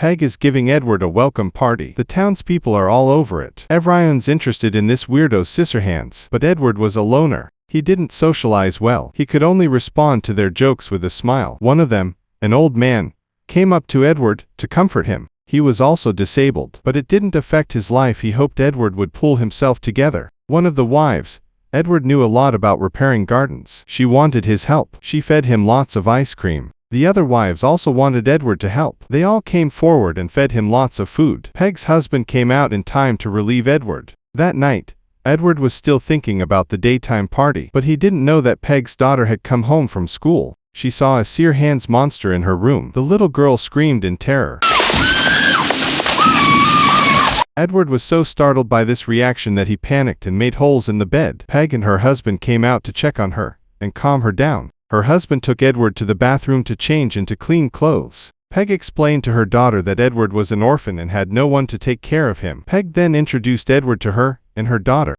Peg is giving Edward a welcome party. The townspeople are all over it. Everyone's interested in this weirdo Scissorhands. But Edward was a loner. He didn't socialize well. He could only respond to their jokes with a smile. One of them, an old man, came up to Edward to comfort him. He was also disabled, but it didn't affect his life. He hoped Edward would pull himself together. One of the wives, Edward knew a lot about repairing gardens. She wanted his help. She fed him lots of ice cream. The other wives also wanted Edward to help. They all came forward and fed him lots of food. Peg's husband came out in time to relieve Edward. That night, Edward was still thinking about the daytime party, but he didn't know that Peg's daughter had come home from school. She saw a scissor-handed monster in her room. The little girl screamed in terror. Edward was so startled by this reaction that he panicked and made holes in the bed. Peg and her husband came out to check on her and calm her down. Her husband took Edward to the bathroom to change into clean clothes. Peg explained to her daughter that Edward was an orphan and had no one to take care of him. Peg then introduced Edward to her and her daughter.